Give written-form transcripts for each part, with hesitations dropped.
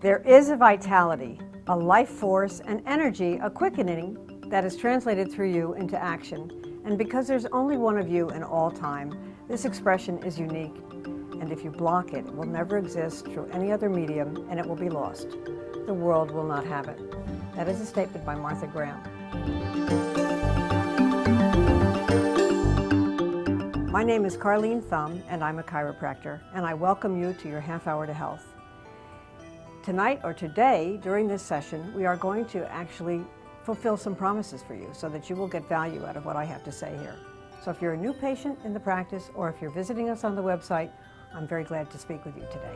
There is a vitality, a life force, and energy, a quickening that is translated through you into action. And because there's only one of you in all time, this expression is unique. And if you block it, it will never exist through any other medium, and it will be lost. The world will not have it. That is a statement by Martha Graham. My name is Carlene Thumb, and I'm a chiropractor, and I welcome you to your Half Hour to Health. Tonight, or today, during this session, we are going to actually fulfill some promises for you so that you will get value out of what I have to say here. So if you're a new patient in the practice, or if you're visiting us on the website, I'm very glad to speak with you today.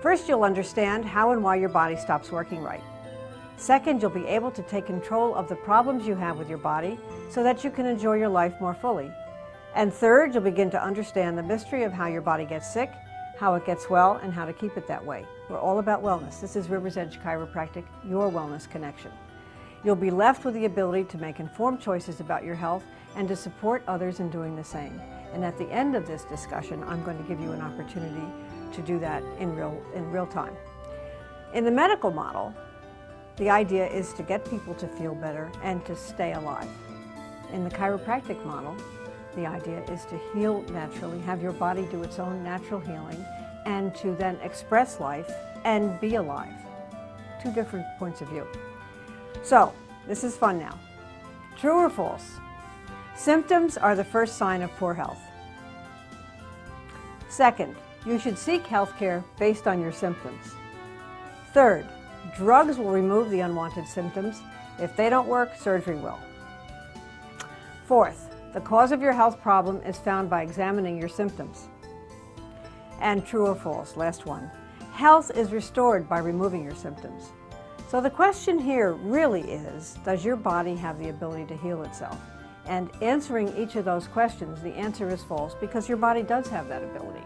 First, you'll understand how and why your body stops working right. Second, you'll be able to take control of the problems you have with your body so that you can enjoy your life more fully. And third, you'll begin to understand the mystery of how your body gets sick, how it gets well, and how to keep it that way. We're all about wellness. This is River's Edge Chiropractic, your wellness connection. You'll be left with the ability to make informed choices about your health and to support others in doing the same. And at the end of this discussion, I'm going to give you an opportunity to do that in real time. In the medical model, the idea is to get people to feel better and to stay alive. In the chiropractic model, the idea is to heal naturally, have your body do its own natural healing, and to then express life and be alive. Two different points of view. So, this is fun now. True or false? Symptoms are the first sign of poor health. Second, you should seek health care based on your symptoms. Third, drugs will remove the unwanted symptoms. If they don't work, surgery will. Fourth, the cause of your health problem is found by examining your symptoms. And true or false, last one, health is restored by removing your symptoms. So the question here really is, does your body have the ability to heal itself? And answering each of those questions, the answer is false, because your body does have that ability.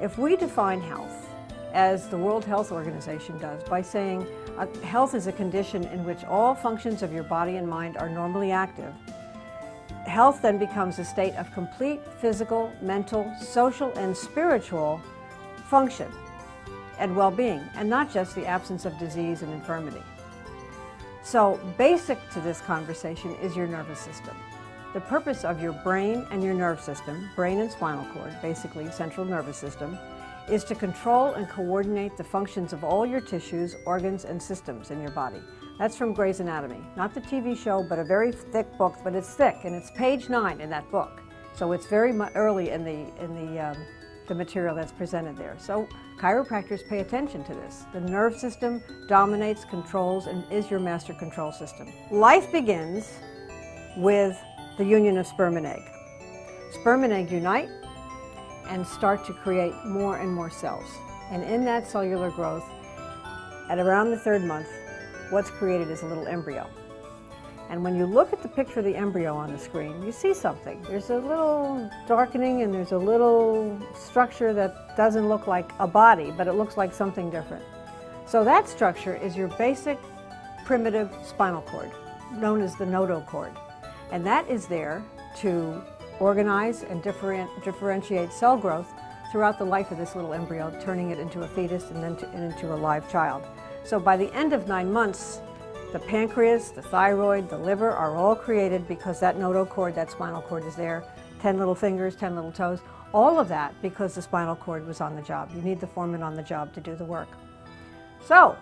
If we define health, as the World Health Organization does, by saying health is a condition in which all functions of your body and mind are normally active, health then becomes a state of complete physical, mental, social, and spiritual function and well-being, and not just the absence of disease and infirmity. So basic to this conversation is your nervous system. The purpose of your brain and your nerve system, brain and spinal cord, basically central nervous system, is to control and coordinate the functions of all your tissues, organs, and systems in your body. That's from Grey's Anatomy. Not the TV show, but a very thick book, but it's thick, and it's page 9 in that book. So it's very early in the material that's presented there. So chiropractors pay attention to this. The nerve system dominates, controls, and is your master control system. Life begins with the union of sperm and egg. Sperm and egg unite and start to create more and more cells. And in that cellular growth, at around the 3rd month, what's created is a little embryo. And when you look at the picture of the embryo on the screen, you see something. There's a little darkening and there's a little structure that doesn't look like a body, but it looks like something different. So that structure is your basic primitive spinal cord, known as the notochord. And that is there to organize and differentiate cell growth throughout the life of this little embryo, turning it into a fetus and then into a live child. So by the end of 9 months, the pancreas, the thyroid, the liver are all created because that notochord, that spinal cord is there. 10 little fingers, 10 little toes, all of that because the spinal cord was on the job. You need the foreman on the job to do the work. So,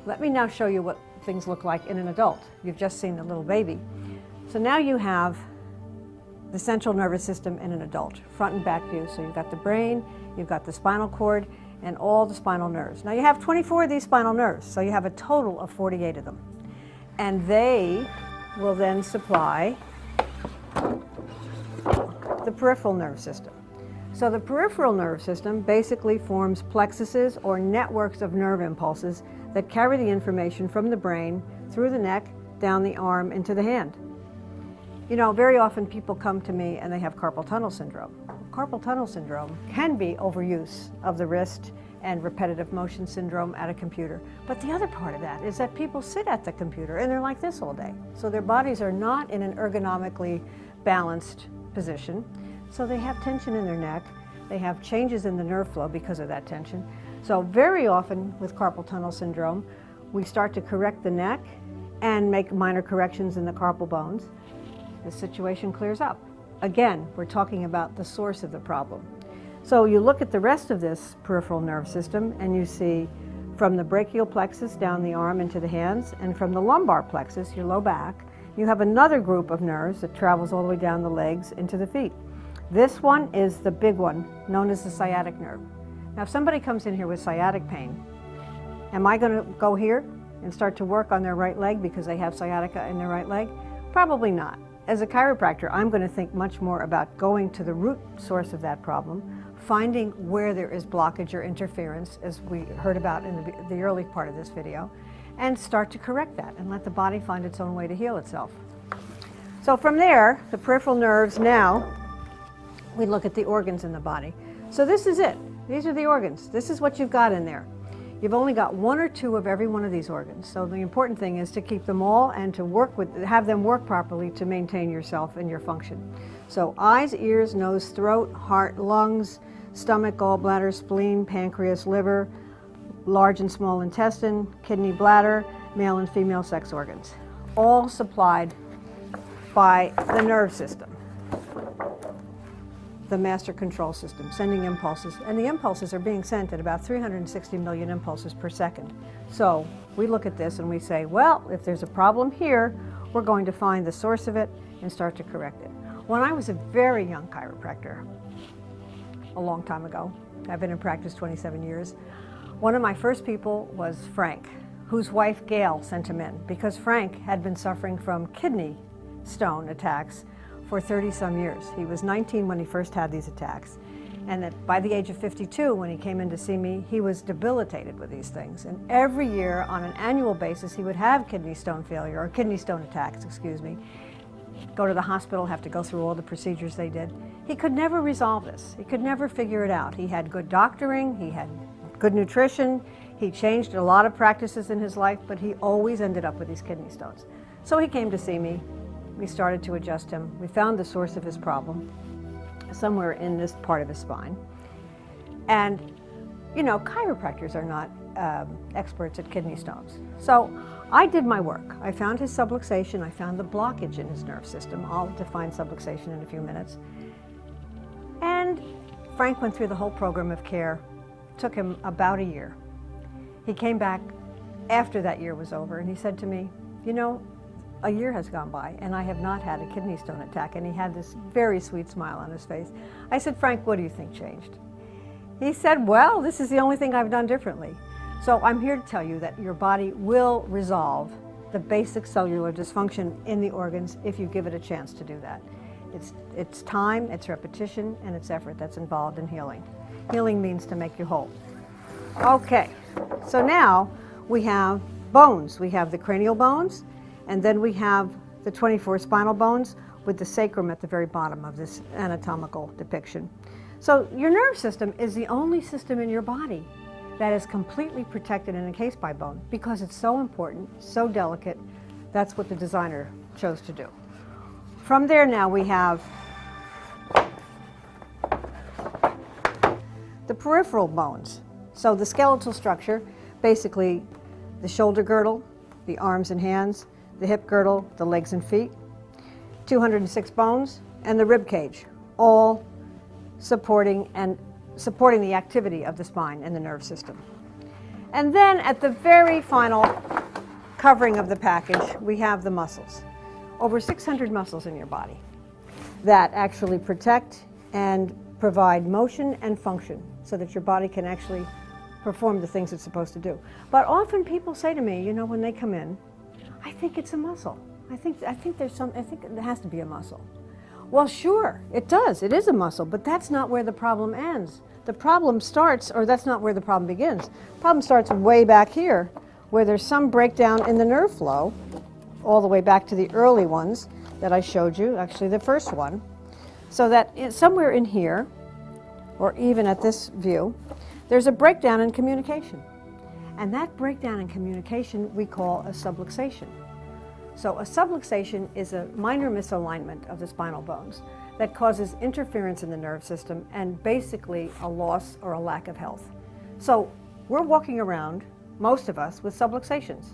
let me now show you what things look like in an adult. You've just seen the little baby. So now you have the central nervous system in an adult, front and back view. So you've got the brain, you've got the spinal cord, and all the spinal nerves. Now you have 24 of these spinal nerves, so you have a total of 48 of them. And they will then supply the peripheral nerve system. So the peripheral nerve system basically forms plexuses or networks of nerve impulses that carry the information from the brain through the neck, down the arm, into the hand. You know, very often people come to me and they have carpal tunnel syndrome. Carpal tunnel syndrome can be overuse of the wrist and repetitive motion syndrome at a computer. But the other part of that is that people sit at the computer and they're like this all day. So their bodies are not in an ergonomically balanced position. So they have tension in their neck. They have changes in the nerve flow because of that tension. So very often with carpal tunnel syndrome, we start to correct the neck and make minor corrections in the carpal bones. The situation clears up. Again, we're talking about the source of the problem. So you look at the rest of this peripheral nerve system and you see from the brachial plexus down the arm into the hands, and from the lumbar plexus, your low back, you have another group of nerves that travels all the way down the legs into the feet. This one is the big one, known as the sciatic nerve. Now, if somebody comes in here with sciatic pain, am I going to go here and start to work on their right leg because they have sciatica in their right leg? Probably not. As a chiropractor, I'm going to think much more about going to the root source of that problem, finding where there is blockage or interference, as we heard about in the early part of this video, and start to correct that and let the body find its own way to heal itself. So from there, the peripheral nerves, now we look at the organs in the body. So this is it. These are the organs. This is what you've got in there. You've only got one or two of every one of these organs. So the important thing is to keep them all and to have them work properly to maintain yourself and your function. So eyes, ears, nose, throat, heart, lungs, stomach, gallbladder, spleen, pancreas, liver, large and small intestine, kidney, bladder, male and female sex organs, all supplied by the nerve system, the master control system, sending impulses. And the impulses are being sent at about 360 million impulses per second. So we look at this and we say, well, if there's a problem here, we're going to find the source of it and start to correct it. When I was a very young chiropractor, a long time ago, I've been in practice 27 years, one of my first people was Frank, whose wife Gail sent him in because Frank had been suffering from kidney stone attacks for 30-some years. He was 19 when he first had these attacks, and that by the age of 52, when he came in to see me, he was debilitated with these things. And every year, on an annual basis, he would have kidney stone failure, or kidney stone attacks, excuse me, go to the hospital, have to go through all the procedures they did. He could never resolve this. He could never figure it out. He had good doctoring, he had good nutrition, he changed a lot of practices in his life, but he always ended up with these kidney stones. So he came to see me. We started to adjust him. We found the source of his problem somewhere in this part of his spine. And, you know, chiropractors are not experts at kidney stones. So I did my work. I found his subluxation. I found the blockage in his nerve system. I'll define subluxation in a few minutes. And Frank went through the whole program of care. It took him about a year. He came back after that year was over and he said to me, you know, a year has gone by and I have not had a kidney stone attack. And he had this very sweet smile on his face. I said, Frank, what do you think changed? He said, well, this is the only thing I've done differently. So I'm here to tell you that your body will resolve the basic cellular dysfunction in the organs if you give it a chance to do that. It's time, it's repetition, and it's effort that's involved in healing. Healing means to make you whole. Okay, so now we have bones. We have the cranial bones, and then we have the 24 spinal bones with the sacrum at the very bottom of this anatomical depiction. So your nerve system is the only system in your body that is completely protected and encased by bone because it's so important, so delicate. That's what the designer chose to do. From there now we have the peripheral bones. So the skeletal structure, basically the shoulder girdle, the arms and hands, the hip girdle, the legs and feet, 206 bones, and the rib cage, all supporting the activity of the spine and the nerve system. And then at the very final covering of the package, we have the muscles. Over 600 muscles in your body that actually protect and provide motion and function so that your body can actually perform the things it's supposed to do. But often people say to me, you know, when they come in, I think it's a muscle. I think it has to be a muscle. Well, sure, it does. It is a muscle, but that's not where the problem ends. The problem starts, or that's not where the problem begins. The problem starts way back here, where there's some breakdown in the nerve flow, all the way back to the early ones that I showed you, actually the first one. So that somewhere in here, or even at this view, there's a breakdown in communication. And that breakdown in communication we call a subluxation. So a subluxation is a minor misalignment of the spinal bones that causes interference in the nerve system and basically a loss or a lack of health. So we're walking around, most of us, with subluxations.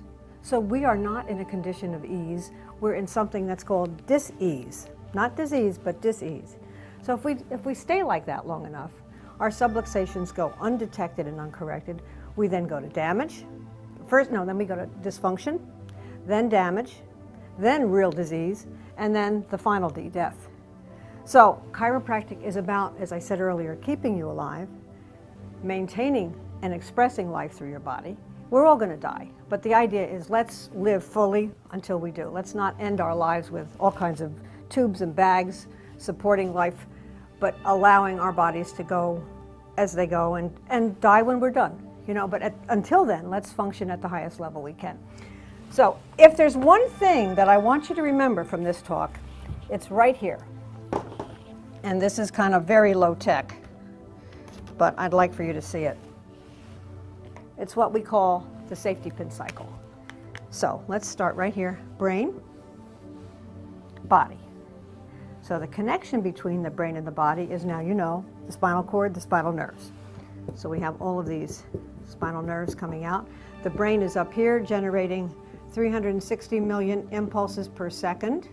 So we are not in a condition of ease. We're in something that's called dis-ease. Not disease, but dis-ease. So if we stay like that long enough, our subluxations go undetected and uncorrected. We then go to damage. Then we go to dysfunction, then damage, then real disease, and then the final D, death. So chiropractic is about, as I said earlier, keeping you alive, maintaining and expressing life through your body. We're all going to die, but the idea is let's live fully until we do. Let's not end our lives with all kinds of tubes and bags supporting life, but allowing our bodies to go as they go and die when we're done. But until then, let's function at the highest level we can. So if there's one thing that I want you to remember from this talk, it's right here. And this is kind of very low tech, but I'd like for you to see it. It's what we call the safety pin cycle. So let's start right here. Brain, body. So the connection between the brain and the body is now, the spinal cord, the spinal nerves. So we have all of these spinal nerves coming out. The brain is up here generating 360 million impulses per second,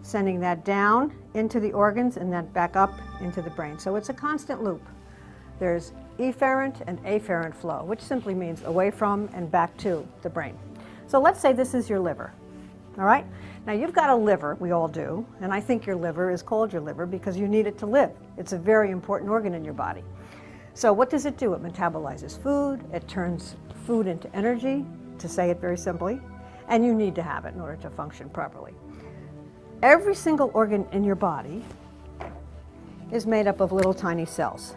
sending that down into the organs and then back up into the brain. So it's a constant loop. There's efferent and afferent flow, which simply means away from and back to the brain. So let's say this is your liver, all right? Now you've got a liver, we all do, and I think your liver is called your liver because you need it to live. It's a very important organ in your body. So what does it do? It metabolizes food, it turns food into energy, to say it very simply, and you need to have it in order to function properly. Every single organ in your body is made up of little tiny cells.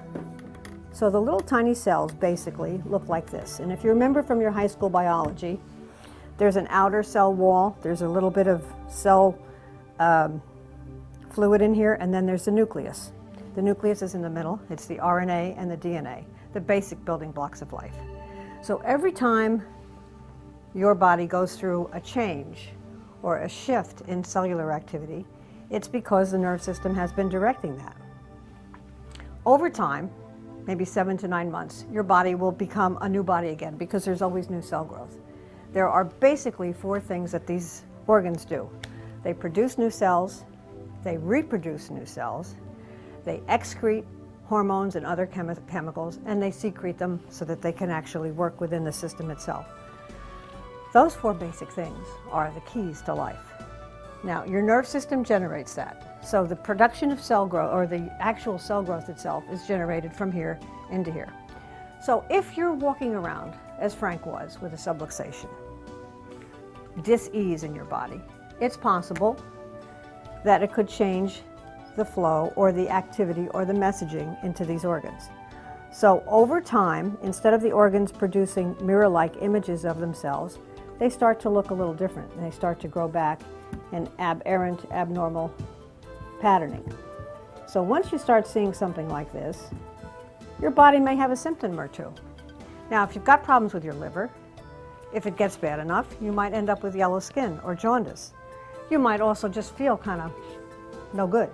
So the little tiny cells basically look like this. And if you remember from your high school biology, there's an outer cell wall, there's a little bit of cell fluid in here, and then there's the nucleus. The nucleus is in the middle. It's the RNA and the DNA, the basic building blocks of life. So every time your body goes through a change or a shift in cellular activity, it's because the nerve system has been directing that. Over time, maybe 7 to 9 months, your body will become a new body again because there's always new cell growth. There are basically 4 things that these organs do. They produce new cells, they reproduce new cells, they excrete hormones and other chemicals, and they secrete them so that they can actually work within the system itself. Those 4 basic things are the keys to life. Now, your nerve system generates that. So the production of cell growth, or the actual cell growth itself, is generated from here into here. So if you're walking around, as Frank was, with a subluxation, dis-ease in your body, it's possible that it could change the flow or the activity or the messaging into these organs. So over time, instead of the organs producing mirror-like images of themselves, they start to look a little different, and they start to grow back in aberrant, abnormal patterning. So once you start seeing something like this, your body may have a symptom or 2. Now, if you've got problems with your liver, if it gets bad enough, you might end up with yellow skin or jaundice. You might also just feel kind of no good,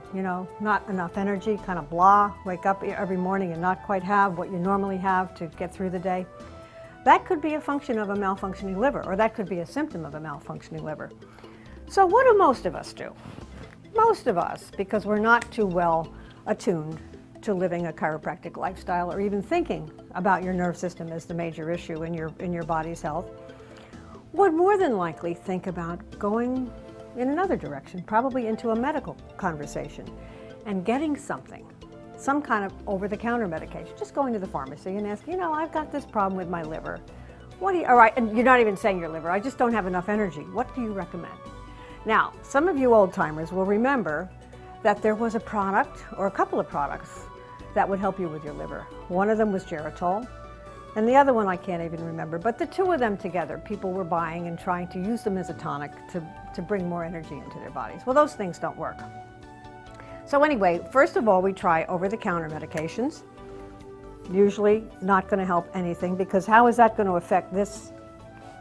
not enough energy, kind of blah, wake up every morning and not quite have what you normally have to get through the day. That could be a function of a malfunctioning liver, or that could be a symptom of a malfunctioning liver. So what do most of us do? Most of us, because we're not too well attuned to living a chiropractic lifestyle or even thinking about your nerve system as the major issue in your body's health, would more than likely think about going in another direction, probably into a medical conversation, and getting something, some kind of over-the-counter medication. Just going to the pharmacy and asking, I've got this problem with my liver. All right, and you're not even saying your liver, I just don't have enough energy. What do you recommend? Now, some of you old-timers will remember that there was a product, or a couple of products, that would help you with your liver. One of them was Geritol, and the other one I can't even remember, but the 2 of them together, people were buying and trying to use them as a tonic to bring more energy into their bodies. Well, those things don't work. So anyway, first of all, we try over-the-counter medications. Usually not going to help anything, because how is that going to affect this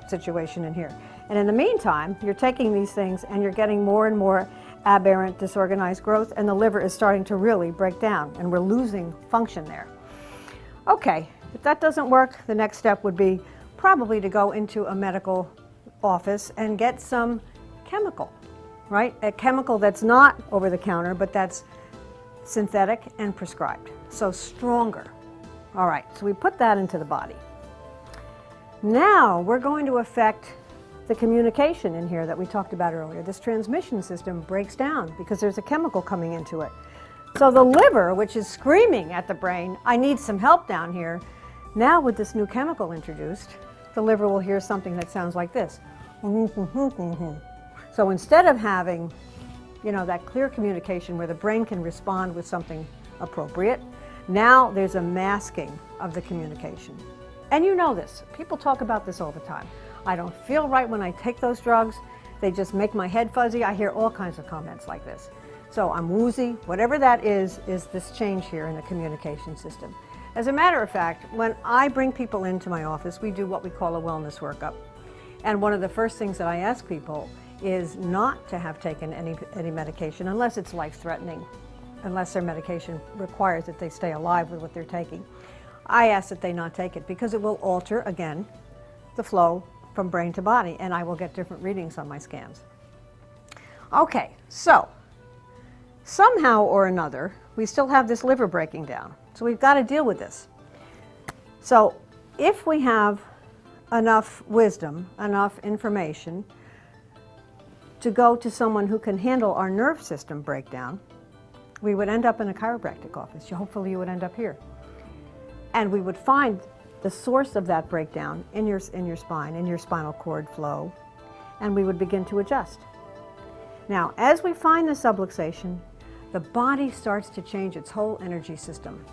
situation in here? And in the meantime, you're taking these things and you're getting more and more aberrant, disorganized growth, and the liver is starting to really break down, and we're losing function there. Okay, if that doesn't work, the next step would be probably to go into a medical office and get some chemical, right? A chemical that's not over the counter, but that's synthetic and prescribed, so stronger. All right, so we put that into the body. Now we're going to affect the communication in here that we talked about earlier. This transmission system breaks down because there's a chemical coming into it. So the liver, which is screaming at the brain, I need some help down here, now with this new chemical introduced, the liver will hear something that sounds like this. So instead of having, that clear communication where the brain can respond with something appropriate, now there's a masking of the communication. And you know this. People talk about this all the time. I don't feel right when I take those drugs. They just make my head fuzzy. I hear all kinds of comments like this. So I'm woozy. Whatever that is this change here in the communication system. As a matter of fact, when I bring people into my office, we do what we call a wellness workup. And one of the first things that I ask people is not to have taken any medication unless it's life-threatening, unless their medication requires that they stay alive with what they're taking. I ask that they not take it because it will alter, again, the flow from brain to body, and I will get different readings on my scans. Okay, so somehow or another, we still have this liver breaking down. So we've got to deal with this. So if we have enough wisdom, enough information to go to someone who can handle our nerve system breakdown, we would end up in a chiropractic office. Hopefully you would end up here. And we would find the source of that breakdown in your spine, in your spinal cord flow, and we would begin to adjust. Now, as we find the subluxation, the body starts to change its whole energy system.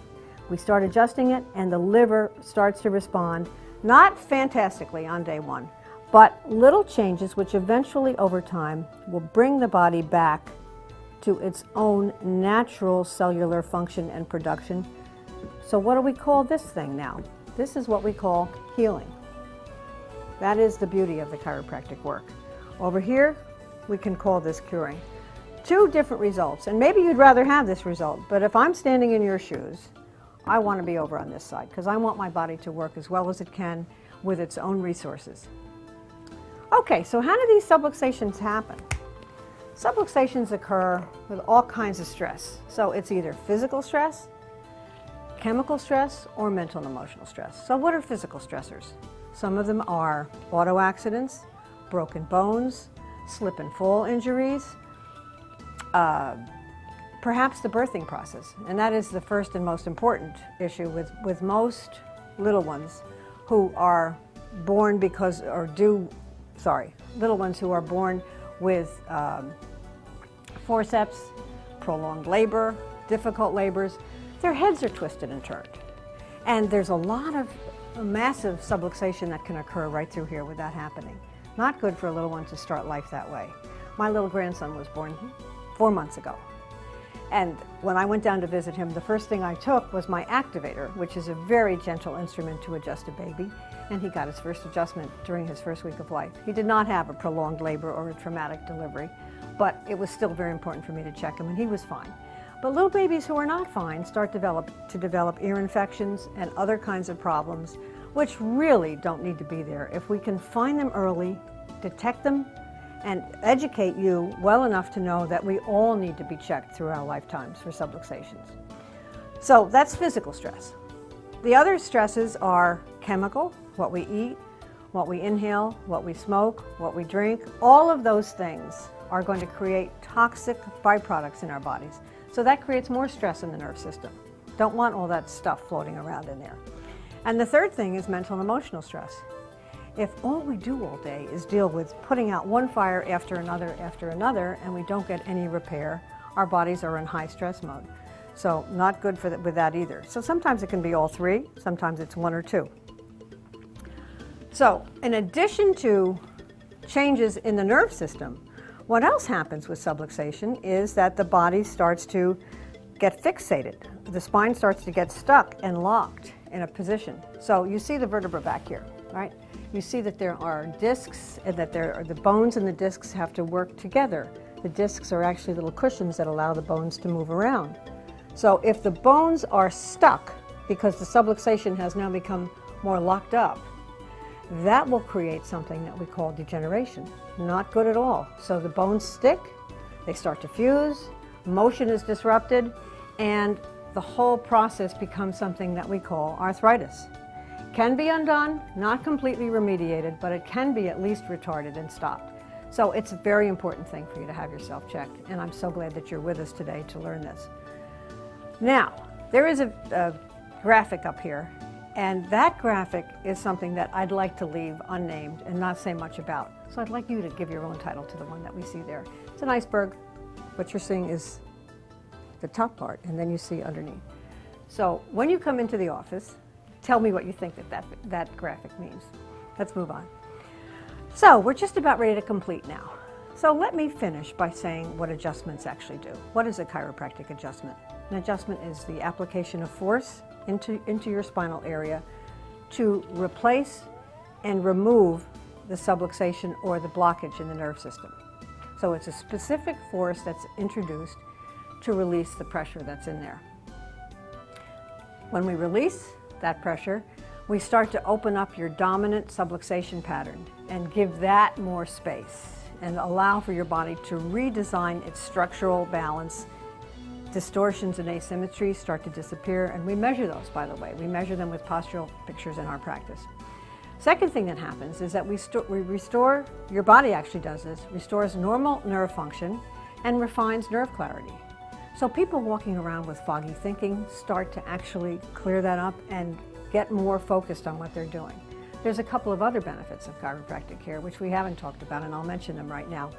We start adjusting it, and the liver starts to respond, not fantastically on day one, but little changes which eventually over time will bring the body back to its own natural cellular function and production. So what do we call this thing now? This is what we call healing. That is the beauty of the chiropractic work. Over here, we can call this curing. Two different results, and maybe you'd rather have this result, but if I'm standing in your shoes, I want to be over on this side because I want my body to work as well as it can with its own resources. Okay, so how do these subluxations happen? Subluxations occur with all kinds of stress. So it's either physical stress, chemical stress, or mental and emotional stress. So what are physical stressors? Some of them are auto accidents, broken bones, slip and fall injuries, perhaps the birthing process. And that is the first and most important issue with most little ones who are born little ones who are born with forceps, prolonged labor, difficult labors. Their heads are twisted and turned. And there's a massive subluxation that can occur right through here with that happening. Not good for a little one to start life that way. My little grandson was born 4 months ago. And when I went down to visit him, the first thing I took was my activator, which is a very gentle instrument to adjust a baby. And he got his first adjustment during his first week of life. He did not have a prolonged labor or a traumatic delivery, but it was still very important for me to check him, and he was fine. But little babies who are not fine start to develop ear infections and other kinds of problems, which really don't need to be there. If we can find them early, detect them, and educate you well enough to know that we all need to be checked through our lifetimes for subluxations. So that's physical stress. The other stresses are chemical, what we eat, what we inhale, what we smoke, what we drink. All of those things are going to create toxic byproducts in our bodies. So that creates more stress in the nerve system. Don't want all that stuff floating around in there. And the third thing is mental and emotional stress. If all we do all day is deal with putting out one fire after another, and we don't get any repair, our bodies are in high stress mode. So not good with that either. So sometimes it can be all three, sometimes it's one or two. So in addition to changes in the nerve system, what else happens with subluxation is that the body starts to get fixated. The spine starts to get stuck and locked in a position. So you see the vertebra back here, right? You see that there are discs and that the bones and the discs have to work together The discs are actually little cushions that allow the bones to move around. So if the bones are stuck because the subluxation has now become more locked up, that will create something that we call degeneration. Not good at all. So the bones stick, they start to fuse, motion is disrupted, and the whole process becomes something that we call arthritis. Can be undone, not completely remediated, but it can be at least retarded and stopped. So it's a very important thing for you to have yourself checked, and I'm so glad that you're with us today to learn this. Now, there is a graphic up here, and that graphic is something that I'd like to leave unnamed and not say much about. So I'd like you to give your own title to the one that we see there. It's an iceberg. What you're seeing is the top part, and then you see underneath. So when you come into the office, tell me what you think that graphic means. Let's move on. So we're just about ready to complete now. So let me finish by saying what adjustments actually do. What is a chiropractic adjustment? An adjustment is the application of force into your spinal area to replace and remove the subluxation or the blockage in the nerve system. So it's a specific force that's introduced to release the pressure that's in there. When we release that pressure, we start to open up your dominant subluxation pattern and give that more space and allow for your body to redesign its structural balance. Distortions and asymmetries start to disappear, and we measure those, by the way. We measure them with postural pictures in our practice. Second thing that happens is that we restore, your body actually does this, restores normal nerve function and refines nerve clarity. So people walking around with foggy thinking start to actually clear that up and get more focused on what they're doing. There's a couple of other benefits of chiropractic care, which we haven't talked about, and I'll mention them right now.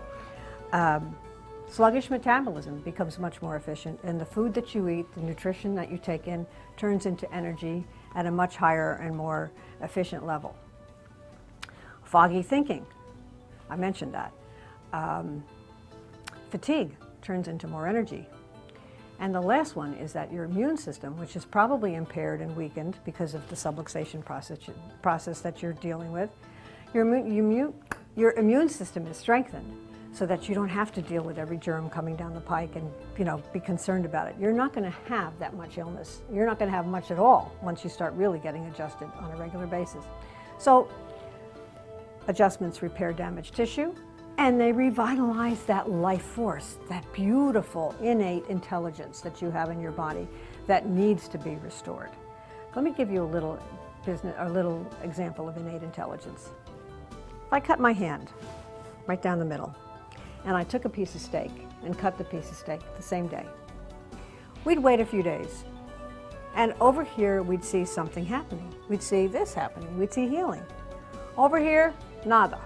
Sluggish metabolism becomes much more efficient, and the food that you eat, the nutrition that you take in, turns into energy at a much higher and more efficient level. Foggy thinking, I mentioned that. Fatigue turns into more energy. And the last one is that your immune system, which is probably impaired and weakened because of the subluxation process that you're dealing with, your immune system is strengthened so that you don't have to deal with every germ coming down the pike and be concerned about it. You're not going to have that much illness. You're not going to have much at all once you start really getting adjusted on a regular basis. So adjustments repair damaged tissue, and they revitalize that life force, that beautiful innate intelligence that you have in your body that needs to be restored. Let me give you a little example of innate intelligence. If I cut my hand right down the middle, and I took a piece of steak and cut the piece of steak the same day, we'd wait a few days, and over here we'd see something happening. We'd see this happening. We'd see healing. Over here, nada.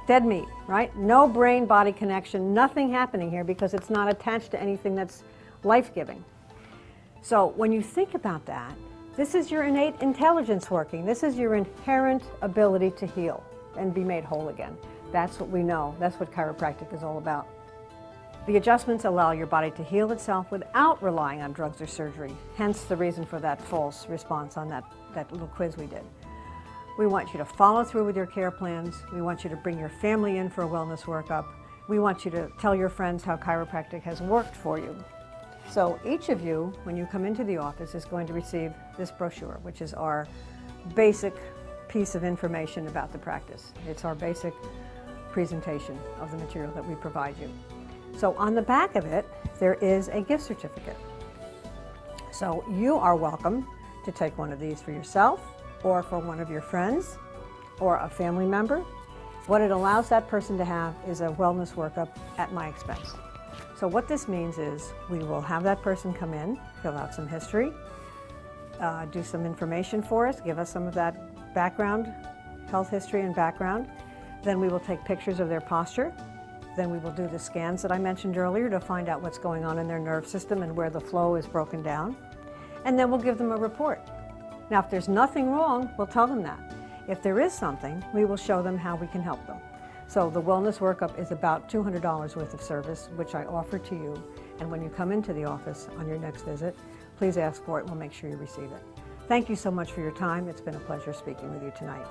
Dead meat, right? No brain-body connection, nothing happening here because it's not attached to anything that's life-giving. So when you think about that, this is your innate intelligence working. This is your inherent ability to heal and be made whole again. That's what we know. That's what chiropractic is all about. The adjustments allow your body to heal itself without relying on drugs or surgery, hence the reason for that false response on that little quiz we did. We want you to follow through with your care plans. We want you to bring your family in for a wellness workup. We want you to tell your friends how chiropractic has worked for you. So each of you, when you come into the office, is going to receive this brochure, which is our basic piece of information about the practice. It's our basic presentation of the material that we provide you. So on the back of it, there is a gift certificate. So you are welcome to take one of these for yourself, or for one of your friends, or a family member. What it allows that person to have is a wellness workup at my expense. So what this means is we will have that person come in, fill out some history, do some information for us, give us some of that background, health history and background. Then we will take pictures of their posture. Then we will do the scans that I mentioned earlier to find out what's going on in their nerve system and where the flow is broken down. And then we'll give them a report. Now, if there's nothing wrong, we'll tell them that. If there is something, we will show them how we can help them. So the wellness workup is about $200 worth of service, which I offer to you. And when you come into the office on your next visit, please ask for it. We'll make sure you receive it. Thank you so much for your time. It's been a pleasure speaking with you tonight.